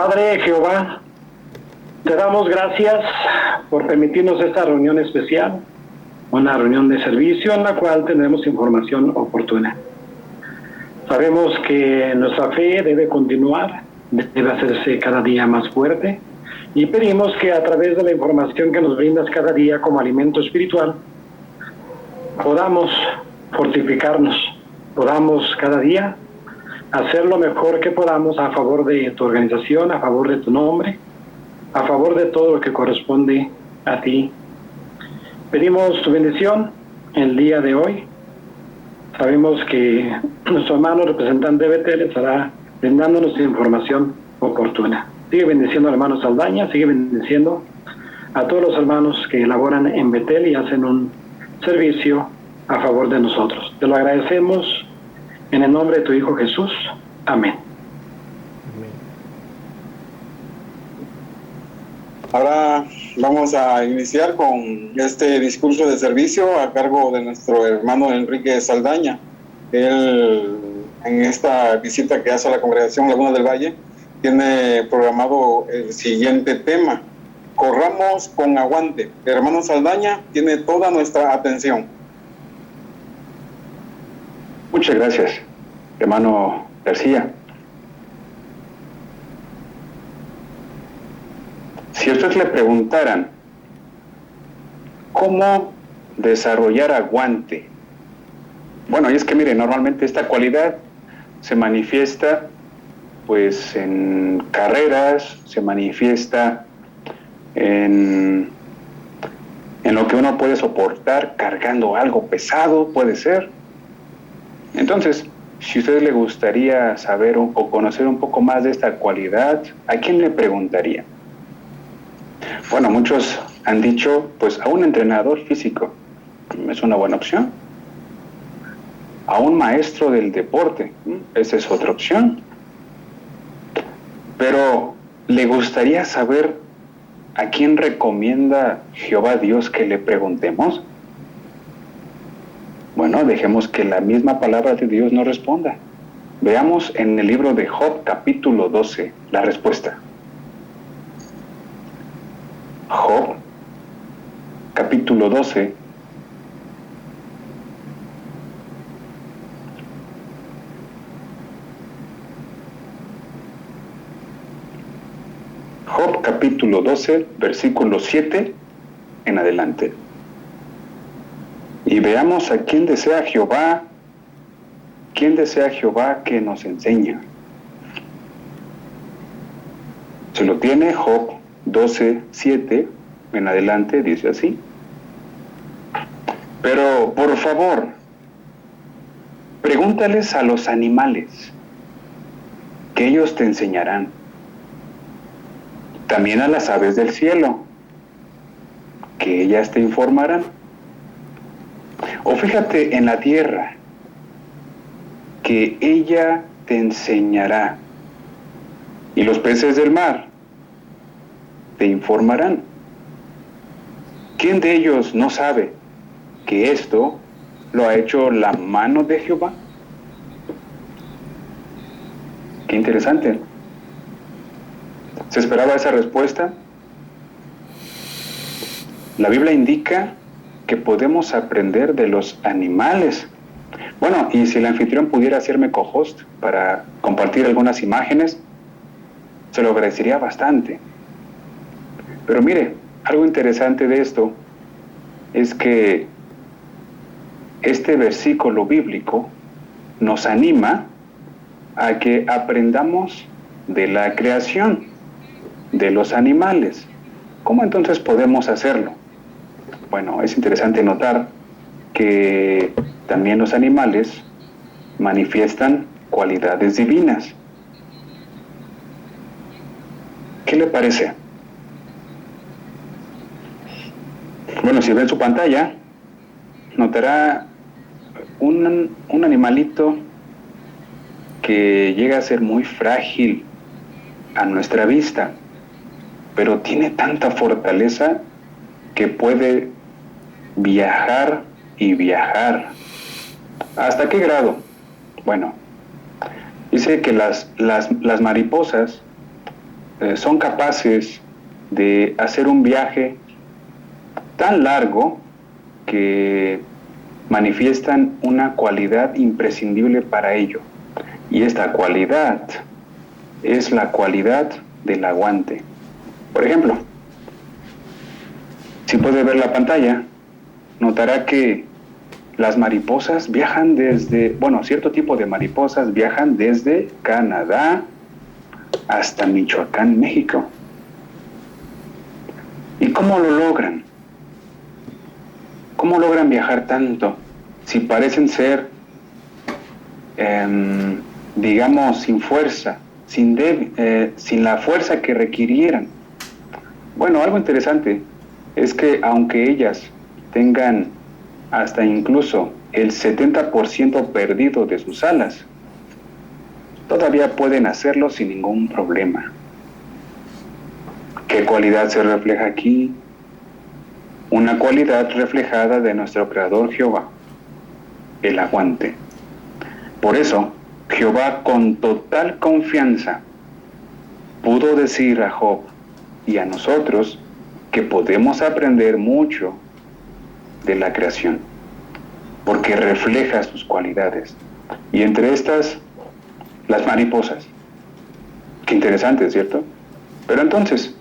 Padre Jehová, te damos gracias por permitirnos esta reunión especial, una reunión de servicio en la cual tendremos información oportuna. Sabemos que nuestra fe debe continuar, debe hacerse cada día más fuerte, y pedimos que a través de la información que nos brindas cada día como alimento espiritual, podamos fortificarnos, podamos cada día hacer lo mejor que podamos a favor de tu organización, a favor de tu nombre, a favor de todo lo que corresponde a ti. Pedimos tu bendición el día de hoy. Sabemos que nuestro hermano representante de Betel estará brindándonos información oportuna. Sigue bendiciendo al hermano Saldaña, sigue bendiciendo a todos los hermanos que laboran en Betel y hacen un servicio a favor de nosotros. Te lo agradecemos en el nombre de tu Hijo Jesús. Amén. Ahora vamos a iniciar con este discurso de servicio a cargo de nuestro hermano Enrique Saldaña. Él, en esta visita que hace a la congregación Laguna del Valle, tiene programado el siguiente tema: corramos con aguante. El hermano Saldaña tiene toda nuestra atención. Muchas gracias, hermano García. Si a ustedes le preguntaran cómo desarrollar aguante, bueno, y es que mire, normalmente esta cualidad se manifiesta pues en carreras, se manifiesta en lo que uno puede soportar cargando algo pesado, puede ser. Entonces, si a ustedes les gustaría saber o conocer un poco más de esta cualidad, ¿a quién le preguntaría? Bueno, muchos han dicho, pues a un entrenador físico, es una buena opción. A un maestro del deporte, esa es otra opción. Pero, ¿le gustaría saber a quién recomienda Jehová Dios que le preguntemos? Bueno, dejemos que la misma palabra de Dios nos responda. Veamos en el libro de Job, capítulo 12, la respuesta. Job, capítulo 12, Job, capítulo 12, versículo 7 en adelante. Y veamos a quién desea Jehová que nos enseña. Se lo tiene Job 12, 7 en adelante, dice así. Pero, por favor, pregúntales a los animales, que ellos te enseñarán. También a las aves del cielo, que ellas te informarán. O fíjate en la tierra, que ella te enseñará. Y los peces del mar te informarán. ¿Quién de ellos no sabe que esto lo ha hecho la mano de Jehová? Qué interesante. ¿Se esperaba esa respuesta? La Biblia indica que podemos aprender de los animales. Bueno, y si el anfitrión pudiera hacerme co-host para compartir algunas imágenes, se lo agradecería bastante. Pero mire, algo interesante de esto es que este versículo bíblico nos anima a que aprendamos de la creación, de los animales. ¿Cómo entonces podemos hacerlo? Bueno, es interesante notar que también los animales manifiestan cualidades divinas. ¿Qué le parece? Bueno, si ven su pantalla, notará un animalito que llega a ser muy frágil a nuestra vista, pero tiene tanta fortaleza que puede viajar y viajar. ¿Hasta qué grado? Bueno, dice que las mariposas son capaces de hacer un viaje tan largo que manifiestan una cualidad imprescindible para ello. Y esta cualidad es la cualidad del aguante. Por ejemplo, si puede ver la pantalla, notará que las mariposas viajan cierto tipo de mariposas viajan desde Canadá hasta Michoacán, México. ¿Y cómo lo logran? ¿Cómo logran viajar tanto si parecen ser, digamos, sin fuerza, sin la fuerza que requirieran? Bueno, algo interesante es que aunque ellas tengan hasta incluso el 70% perdido de sus alas, todavía pueden hacerlo sin ningún problema. ¿Qué cualidad se refleja aquí? Una cualidad reflejada de nuestro Creador Jehová, el aguante. Por eso, Jehová con total confianza pudo decir a Job y a nosotros que podemos aprender mucho de la creación, porque refleja sus cualidades. Y entre estas, las mariposas. Qué interesante, ¿cierto? Pero entonces,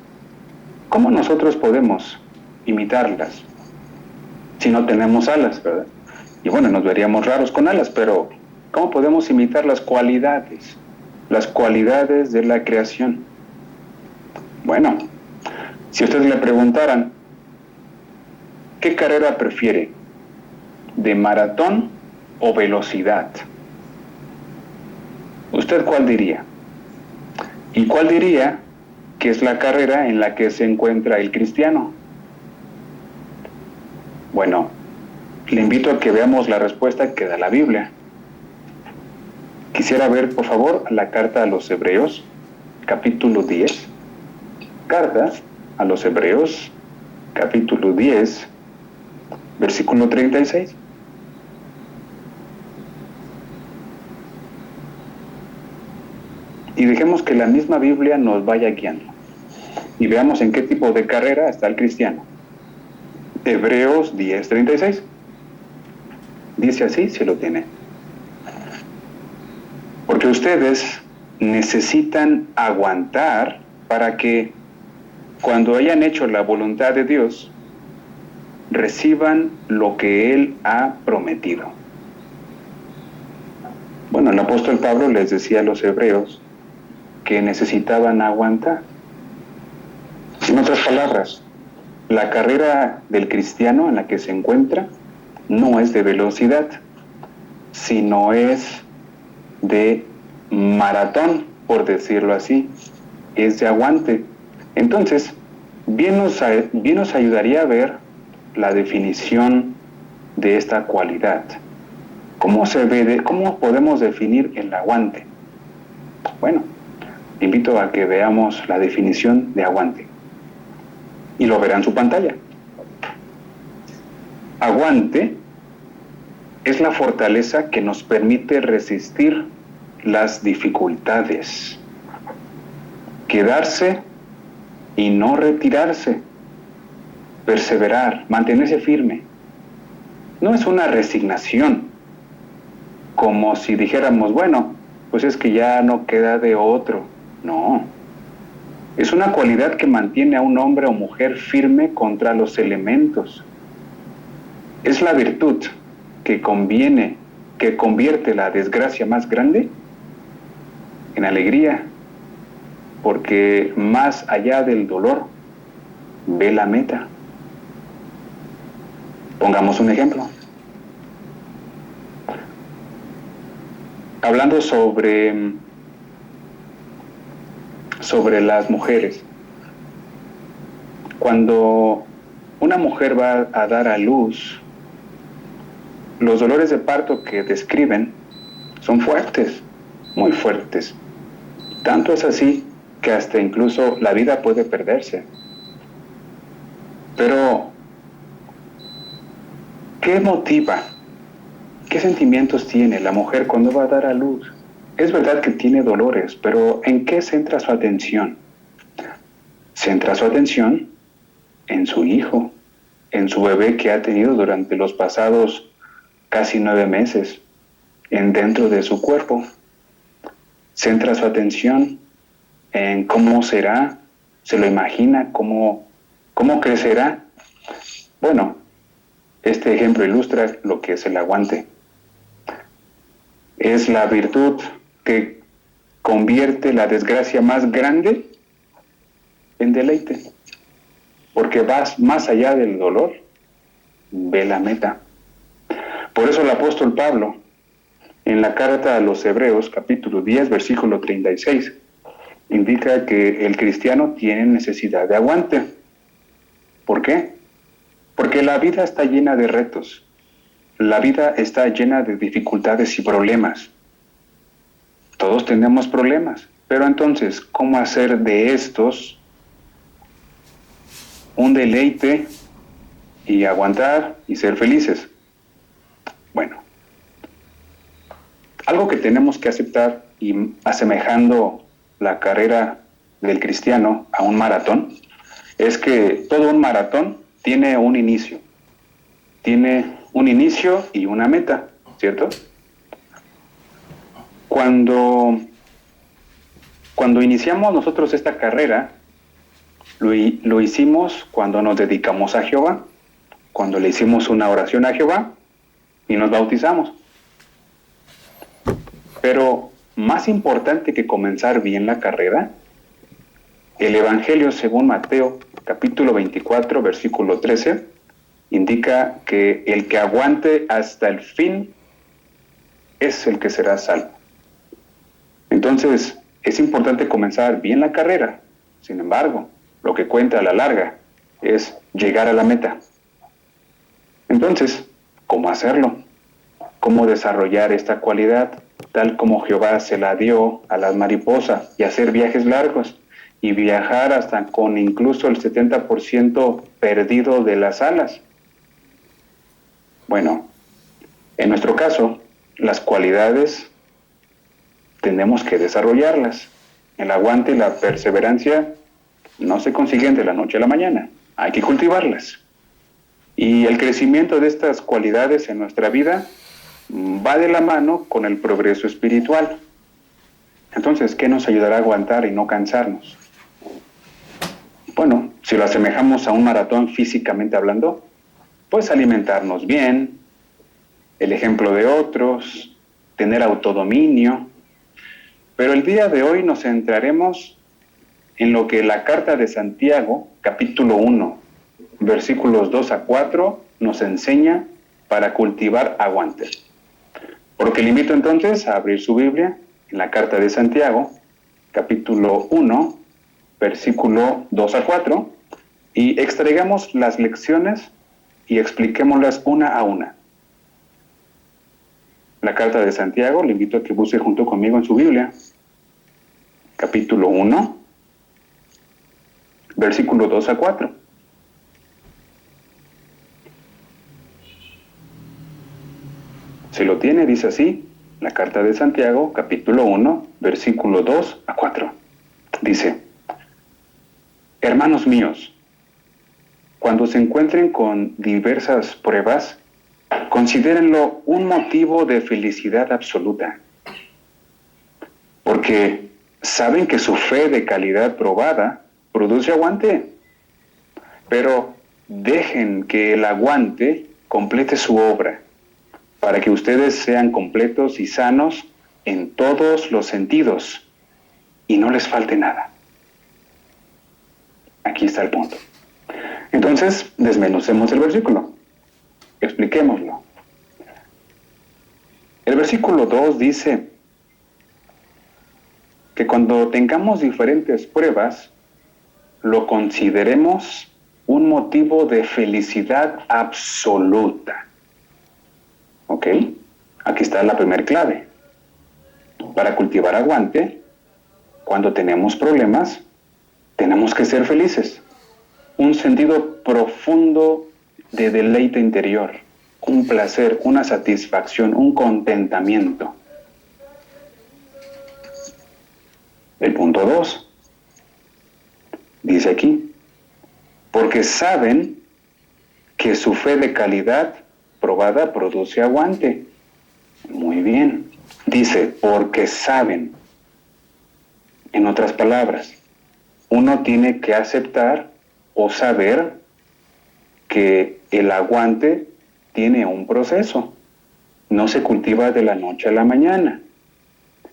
¿cómo nosotros podemos imitarlas si no tenemos alas, verdad? Y bueno, nos veríamos raros con alas, pero ¿cómo podemos imitar las cualidades de la creación? Bueno, si ustedes le preguntaran, ¿qué carrera prefiere? ¿De maratón o velocidad? ¿Usted cuál diría? ¿Y cuál diría que es la carrera en la que se encuentra el cristiano? Bueno, le invito a que veamos la respuesta que da la Biblia. Quisiera ver, por favor, la carta a los Hebreos, capítulo 10. Carta a los Hebreos, capítulo 10, versículo 36. Y dejemos que la misma Biblia nos vaya guiando. Y veamos en qué tipo de carrera está el cristiano. Hebreos 10:36. Dice así, si lo tiene. Porque ustedes necesitan aguantar para que, cuando hayan hecho la voluntad de Dios, reciban lo que Él ha prometido. Bueno, el apóstol Pablo les decía a los hebreos que necesitaban aguantar. En otras palabras, la carrera del cristiano en la que se encuentra no es de velocidad, sino es de maratón, por decirlo así, es de aguante. Entonces, bien nos ayudaría a ver la definición de esta cualidad. ¿Cómo podemos definir el aguante? Bueno, invito a que veamos la definición de aguante. Y lo verá en su pantalla. Aguante es la fortaleza que nos permite resistir las dificultades, quedarse y no retirarse, perseverar, mantenerse firme. No es una resignación, como si dijéramos, bueno, pues es que ya no queda de otro. No. Es una cualidad que mantiene a un hombre o mujer firme contra los elementos. Es la virtud que convierte la desgracia más grande en alegría, porque más allá del dolor ve la meta. Pongamos un ejemplo. Hablando sobre las mujeres. Cuando una mujer va a dar a luz, los dolores de parto que describen son fuertes, muy fuertes. Tanto es así que hasta incluso la vida puede perderse. Pero, ¿qué motiva? ¿Qué sentimientos tiene la mujer cuando va a dar a luz? Es verdad que tiene dolores, pero ¿en qué centra su atención? centra su atención en su hijo, en su bebé que ha tenido durante los pasados casi 9 meses, dentro de su cuerpo. Centra su atención en cómo será, se lo imagina, cómo crecerá. Bueno, este ejemplo ilustra lo que es el aguante. Es la virtud que convierte la desgracia más grande en deleite, porque vas más allá del dolor, ve la meta. Por eso el apóstol Pablo, en la carta a los Hebreos, capítulo 10, versículo 36, indica que el cristiano tiene necesidad de aguante. ¿Por qué? Porque la vida está llena de retos. La vida está llena de dificultades y problemas. Todos tenemos problemas, pero entonces, ¿cómo hacer de estos un deleite y aguantar y ser felices? Bueno, algo que tenemos que aceptar, y asemejando la carrera del cristiano a un maratón, es que todo un maratón tiene un inicio. Tiene un inicio y una meta, ¿cierto? Cuando iniciamos nosotros esta carrera, lo hicimos cuando nos dedicamos a Jehová, cuando le hicimos una oración a Jehová y nos bautizamos. Pero más importante que comenzar bien la carrera, el Evangelio según Mateo, capítulo 24, versículo 13, indica que el que aguante hasta el fin es el que será salvo. Entonces, es importante comenzar bien la carrera. Sin embargo, lo que cuenta a la larga es llegar a la meta. Entonces, ¿cómo hacerlo? ¿Cómo desarrollar esta cualidad tal como Jehová se la dio a las mariposas y hacer viajes largos y viajar hasta con incluso el 70% perdido de las alas? Bueno, en nuestro caso, las cualidades tenemos que desarrollarlas. El aguante y la perseverancia no se consiguen de la noche a la mañana, hay que cultivarlas. Y el crecimiento de estas cualidades en nuestra vida va de la mano con el progreso espiritual. Entonces, ¿qué nos ayudará a aguantar y no cansarnos? Bueno, si lo asemejamos a un maratón físicamente hablando, pues alimentarnos bien, el ejemplo de otros, tener autodominio. Pero el día de hoy nos centraremos en lo que la carta de Santiago, capítulo 1, versículos 2 a 4, nos enseña para cultivar aguante. Porque le invito entonces a abrir su Biblia en la carta de Santiago, capítulo 1, versículo 2 a 4, y extraigamos las lecciones y expliquémoslas una a una. La carta de Santiago, le invito a que busque junto conmigo en su Biblia, capítulo 1, versículo 2 a 4. Si lo tiene, dice así, la carta de Santiago, capítulo 1, versículo 2 a 4. Dice: Hermanos míos, cuando se encuentren con diversas pruebas, considérenlo un motivo de felicidad absoluta, porque saben que su fe de calidad probada produce aguante, pero dejen que el aguante complete su obra, para que ustedes sean completos y sanos en todos los sentidos y no les falte nada. Aquí está el punto. Entonces, desmenucemos el versículo. Expliquémoslo. El versículo 2 dice que cuando tengamos diferentes pruebas, lo consideremos un motivo de felicidad absoluta. ¿Ok? Aquí está la primera clave. Para cultivar aguante, cuando tenemos problemas, tenemos que ser felices. Un sentido profundo de deleite interior, un placer, una satisfacción, un contentamiento. El punto 2 Dice aquí, porque saben que su fe de calidad probada produce aguante. Muy bien. Dice, porque saben. En otras palabras, uno tiene que aceptar o saber que el aguante tiene un proceso. No se cultiva de la noche a la mañana.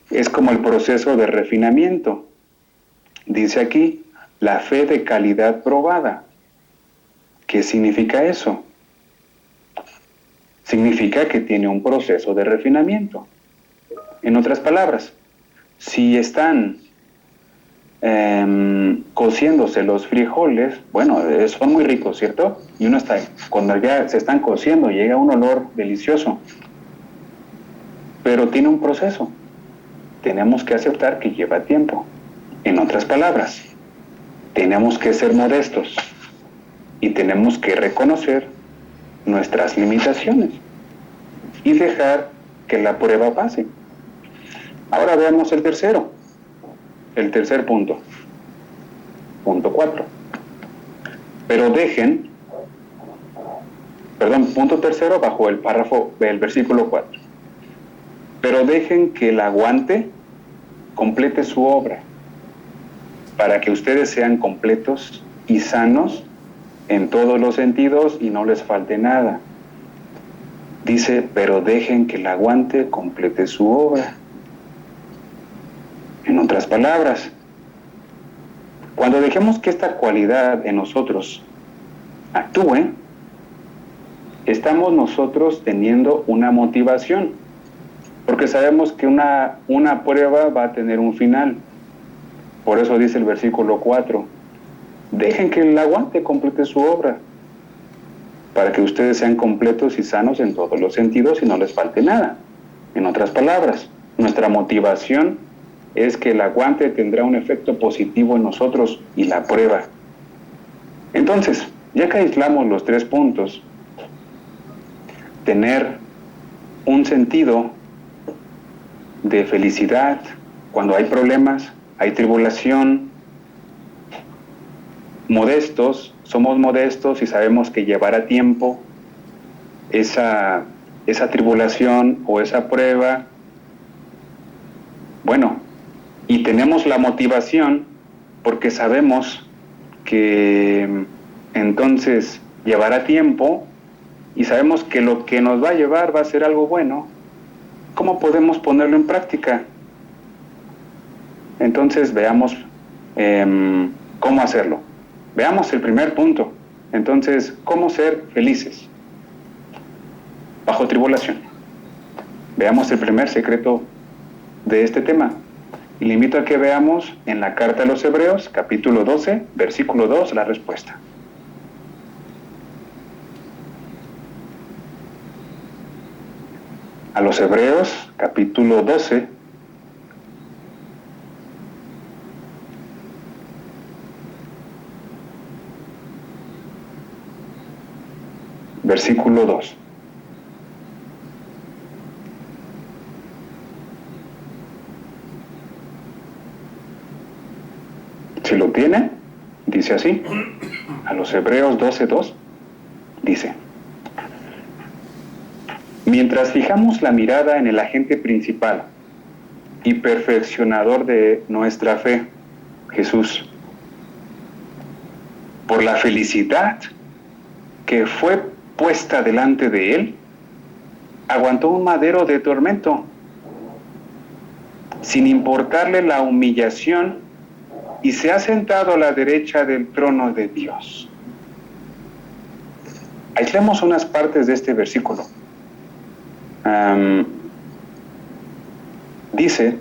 Es como el proceso de refinamiento. Dice aquí, la fe de calidad probada. ¿Qué significa eso? Significa que tiene un proceso de refinamiento. En otras palabras, si están cociéndose los frijoles, bueno, son muy ricos, ¿cierto? Y uno está, cuando ya se están cociendo, llega un olor delicioso. Pero tiene un proceso. Tenemos que aceptar que lleva tiempo. En otras palabras, tenemos que ser modestos y tenemos que reconocer nuestras limitaciones y dejar que la prueba pase. Ahora veamos el tercer punto. Punto 4. Punto tercero bajo el párrafo del versículo 4. Pero dejen que el aguante complete su obra, para que ustedes sean completos y sanos en todos los sentidos y no les falte nada. Dice, pero dejen que el aguante complete su obra. En otras palabras, cuando dejemos que esta cualidad en nosotros actúe, estamos nosotros teniendo una motivación, porque sabemos que una prueba va a tener un final. Por eso dice el versículo 4, dejen que el aguante complete su obra, para que ustedes sean completos y sanos en todos los sentidos y no les falte nada. En otras palabras, nuestra motivación es que el aguante tendrá un efecto positivo en nosotros y la prueba. Entonces, ya que aislamos los 3 puntos, tener un sentido de felicidad cuando hay problemas, hay tribulación, somos modestos y sabemos que llevará tiempo esa tribulación o esa prueba. Bueno, y tenemos la motivación porque sabemos que entonces llevará tiempo y sabemos que lo que nos va a llevar va a ser algo bueno. ¿Cómo podemos ponerlo en práctica? Entonces veamos cómo hacerlo. Veamos el primer punto. Entonces, ¿cómo ser felices bajo tribulación? Veamos el primer secreto de este tema. Y le invito a que veamos en la carta a los Hebreos, capítulo 12, versículo 2, la respuesta. A los Hebreos, capítulo 12, versículo 2. Si lo tiene, dice así, a los Hebreos 12:2, dice, mientras fijamos la mirada en el agente principal y perfeccionador de nuestra fe, Jesús, por la felicidad que fue puesta delante de él, aguantó un madero de tormento, sin importarle la humillación, y se ha sentado a la derecha del trono de Dios. Aislemos unas partes de este versículo. Dice,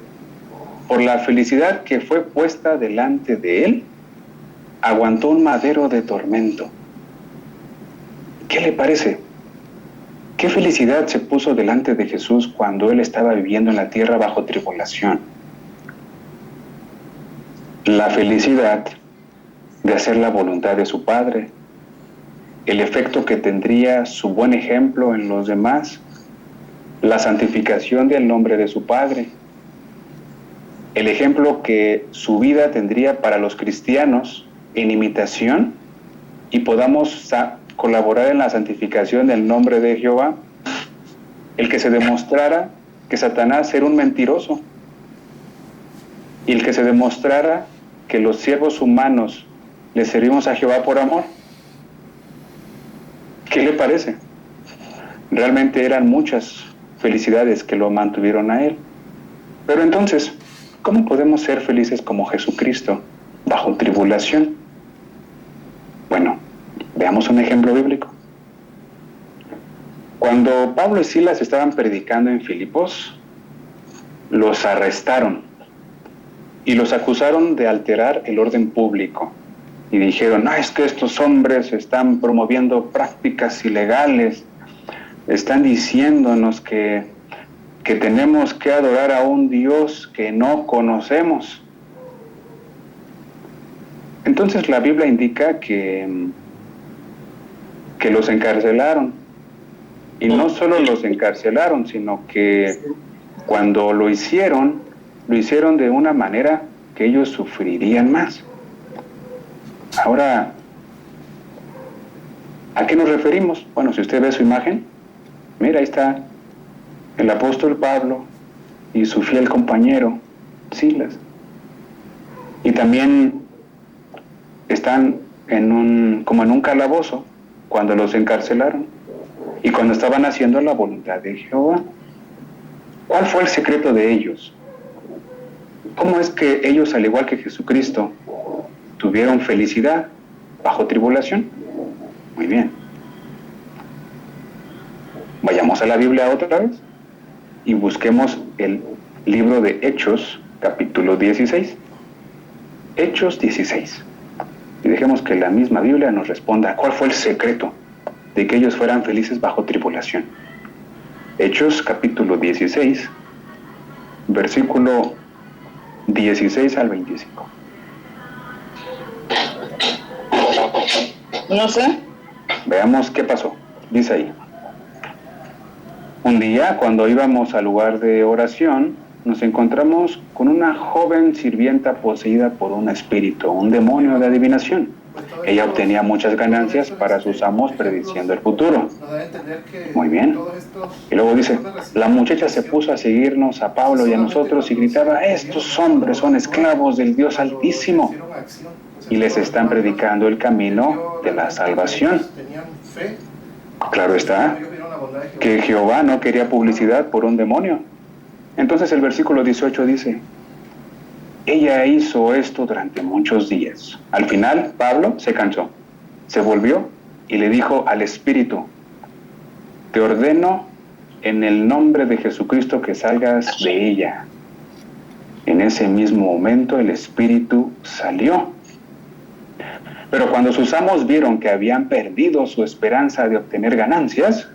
por la felicidad que fue puesta delante de él, aguantó un madero de tormento. ¿Qué le parece? ¿Qué felicidad se puso delante de Jesús cuando él estaba viviendo en la tierra bajo tribulación? La felicidad de hacer la voluntad de su Padre, el efecto que tendría su buen ejemplo en los demás, la santificación del nombre de su Padre, el ejemplo que su vida tendría para los cristianos en imitación y podamos colaborar en la santificación del nombre de Jehová, el que se demostrara que Satanás era un mentiroso y el que se demostrara que los siervos humanos le servimos a Jehová por amor. ¿Qué le parece? Realmente eran muchas felicidades que lo mantuvieron a él. Pero entonces, ¿cómo podemos ser felices como Jesucristo bajo tribulación? Bueno, veamos un ejemplo bíblico. Cuando Pablo y Silas estaban predicando en Filipos, los arrestaron y los acusaron de alterar el orden público. Y dijeron, es que estos hombres están promoviendo prácticas ilegales, están diciéndonos que tenemos que adorar a un Dios que no conocemos. Entonces la Biblia indica que los encarcelaron. Y no solo los encarcelaron, sino que cuando lo hicieron de una manera que ellos sufrirían más. Ahora, ¿a qué nos referimos? Bueno, si usted ve su imagen, mira, ahí está el apóstol Pablo y su fiel compañero, Silas. Y también están como en un calabozo cuando los encarcelaron y cuando estaban haciendo la voluntad de Jehová. ¿Cuál fue el secreto de ellos? ¿Cómo es que ellos, al igual que Jesucristo, tuvieron felicidad bajo tribulación? Muy bien. Vayamos a la Biblia otra vez y busquemos el libro de Hechos, capítulo 16. Hechos 16. Y dejemos que la misma Biblia nos responda cuál fue el secreto de que ellos fueran felices bajo tribulación. Hechos, capítulo 16, versículo 16 al 25. No sé. Veamos qué pasó. Dice ahí. Un día, cuando íbamos al lugar de oración, nos encontramos con una joven sirvienta poseída por un espíritu, un demonio de adivinación. Ella obtenía muchas ganancias para sus amos prediciendo el futuro. Muy bien. Y luego dice, la muchacha se puso a seguirnos a Pablo y a nosotros y gritaba, estos hombres son esclavos del Dios Altísimo y les están predicando el camino de la salvación. Claro está que Jehová no quería publicidad por un demonio. Entonces el versículo 18 dice, ella hizo esto durante muchos días. Al final, Pablo se cansó, se volvió y le dijo al espíritu, te ordeno en el nombre de Jesucristo que salgas de ella. En ese mismo momento el espíritu salió. Pero cuando sus amos vieron que habían perdido su esperanza de obtener ganancias,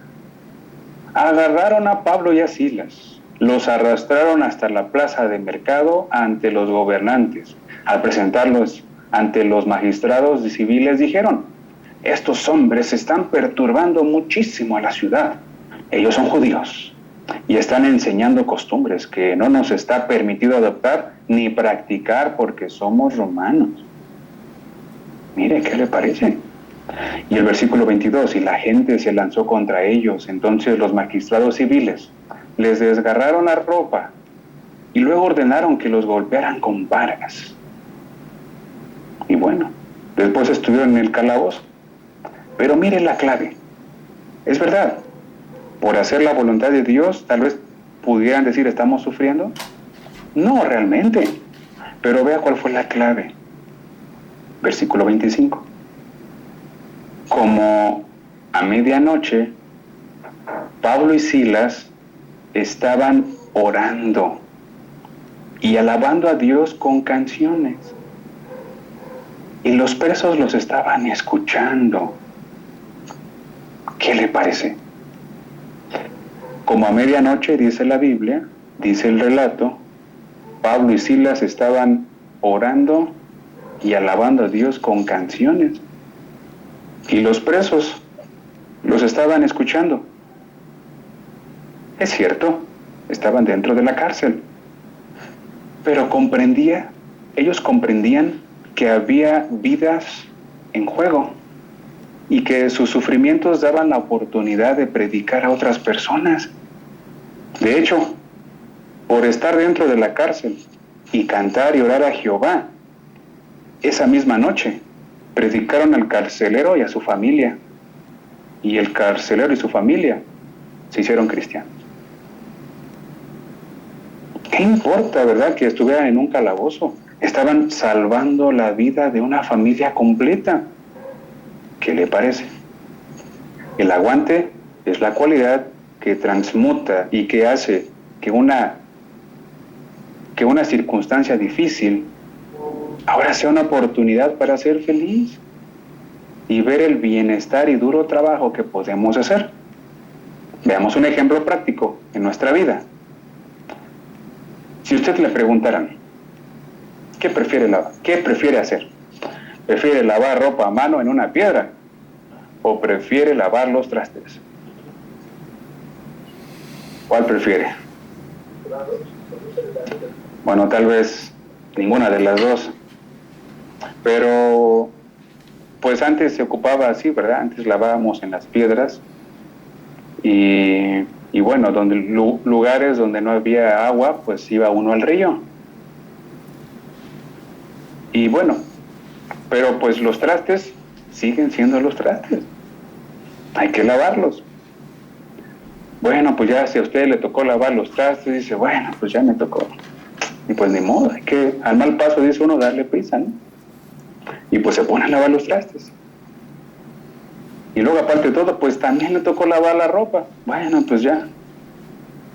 agarraron a Pablo y a Silas. Los arrastraron hasta la plaza de mercado ante los gobernantes. Al presentarlos ante los magistrados civiles dijeron, estos hombres están perturbando muchísimo a la ciudad. Ellos son judíos y están enseñando costumbres que no nos está permitido adoptar ni practicar porque somos romanos. Mire, ¿qué le parece? Y el versículo 22, y la gente se lanzó contra ellos. Entonces los magistrados civiles les desgarraron la ropa y luego ordenaron que los golpearan con varas. Y bueno, después estuvieron en el calabozo. Pero mire la clave. Es verdad, por hacer la voluntad de Dios, tal vez pudieran decir, ¿estamos sufriendo? No, realmente. Pero vea cuál fue la clave. Versículo 25. Como a medianoche, Pablo y Silas estaban orando y alabando a Dios con canciones. Y los presos los estaban escuchando. ¿Qué le parece? Como a medianoche, dice la Biblia, dice el relato, Pablo y Silas estaban orando y alabando a Dios con canciones. Y los presos los estaban escuchando. Es cierto, estaban dentro de la cárcel. Pero ellos comprendían que había vidas en juego y que sus sufrimientos daban la oportunidad de predicar a otras personas. De hecho, por estar dentro de la cárcel y cantar y orar a Jehová, esa misma noche predicaron al carcelero y a su familia, y el carcelero y su familia se hicieron cristianos. ¿Qué importa, verdad, que estuvieran en un calabozo? Estaban salvando la vida de una familia completa. ¿Qué le parece? El aguante es la cualidad que transmuta y que hace que una circunstancia difícil ahora sea una oportunidad para ser feliz y ver el bienestar y duro trabajo que podemos hacer. Veamos un ejemplo práctico en nuestra vida. Si usted le preguntaran, ¿qué prefiere hacer? ¿Prefiere lavar ropa a mano en una piedra o prefiere lavar los trastes? ¿Cuál prefiere? Bueno, tal vez ninguna de las dos. Pero, pues antes se ocupaba así, ¿verdad? Antes lavábamos en las piedras y bueno, lugares donde no había agua, pues iba uno al río. Y bueno, pero pues los trastes siguen siendo los trastes. Hay que lavarlos. Bueno, pues ya si a usted le tocó lavar los trastes, dice, bueno, pues ya me tocó. Y pues ni modo, hay que, al mal paso dice uno, darle prisa, ¿no? Y pues se pone a lavar los trastes. Y luego aparte de todo, pues también le tocó lavar la ropa. Bueno, pues ya.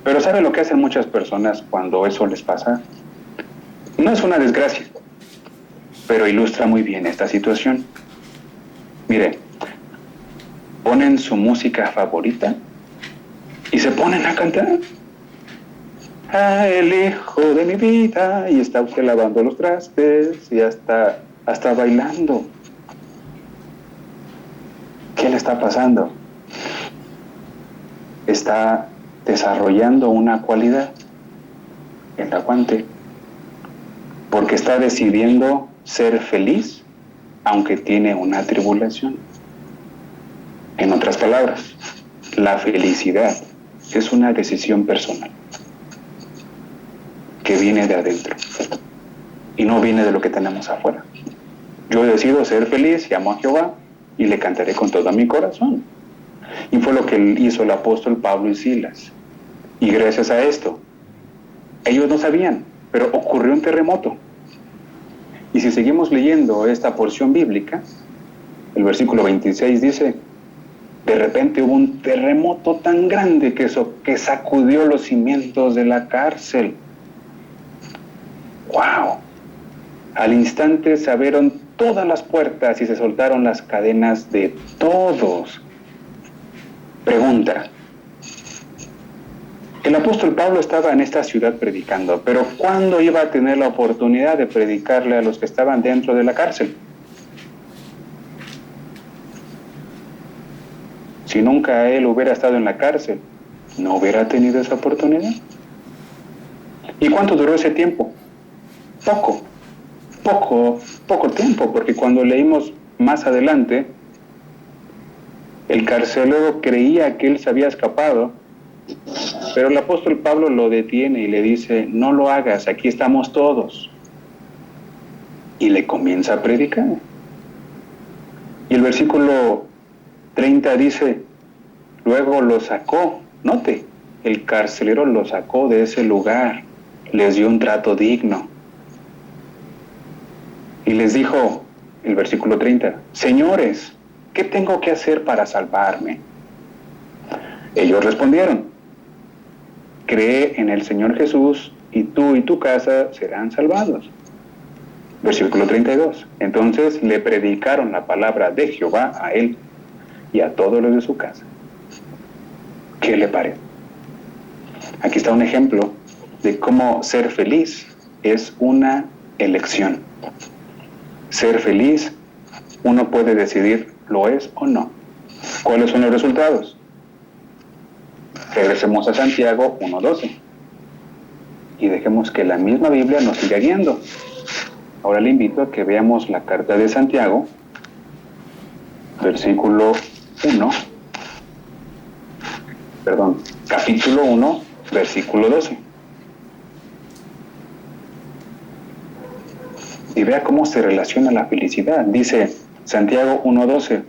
Pero ¿sabe lo que hacen muchas personas cuando eso les pasa? No es una desgracia, pero ilustra muy bien esta situación. Mire, ponen su música favorita y se ponen a cantar. Ah, el hijo de mi vida, y está usted lavando los trastes y hasta bailando. ¿Qué le está pasando? Está desarrollando una cualidad, el aguante, porque está decidiendo ser feliz aunque tiene una tribulación. En otras palabras, la felicidad es una decisión personal que viene de adentro y no viene de lo que tenemos afuera. Yo decido ser feliz y amo a Jehová y le cantaré con todo mi corazón. Y fue lo que hizo el apóstol Pablo y Silas. Y gracias a esto, ellos no sabían, pero ocurrió un terremoto. Y si seguimos leyendo esta porción bíblica, el versículo 26 dice, de repente hubo un terremoto tan grande que sacudió los cimientos de la cárcel. ¡Wow! Al instante se abrieron todas las puertas y se soltaron las cadenas de todos. Pregunta. El apóstol Pablo estaba en esta ciudad predicando, pero ¿cuándo iba a tener la oportunidad de predicarle a los que estaban dentro de la cárcel? Si nunca él hubiera estado en la cárcel, no hubiera tenido esa oportunidad. ¿Y cuánto duró ese tiempo? Poco tiempo, porque cuando leímos más adelante, el carcelero creía que él se había escapado, pero el apóstol Pablo lo detiene y le dice, no lo hagas, aquí estamos todos. Y le comienza a predicar. Y el versículo 30 dice, luego lo sacó, note, el carcelero lo sacó de ese lugar, les dio un trato digno. Y les dijo, el versículo 30, señores, ¿qué tengo que hacer para salvarme? Ellos respondieron, cree en el Señor Jesús y tú y tu casa serán salvados. Versículo 32, entonces le predicaron la palabra de Jehová a él y a todos los de su casa. ¿Qué le parece? Aquí está un ejemplo de cómo ser feliz es una elección. Ser feliz, uno puede decidir, ¿lo es o no? ¿Cuáles son los resultados? Regresemos a Santiago 1:12 y dejemos que la misma Biblia nos siga guiando. Ahora le invito a que veamos la carta de Santiago, capítulo 1, versículo 12. Y vea cómo se relaciona la felicidad. Dice Santiago 1:12.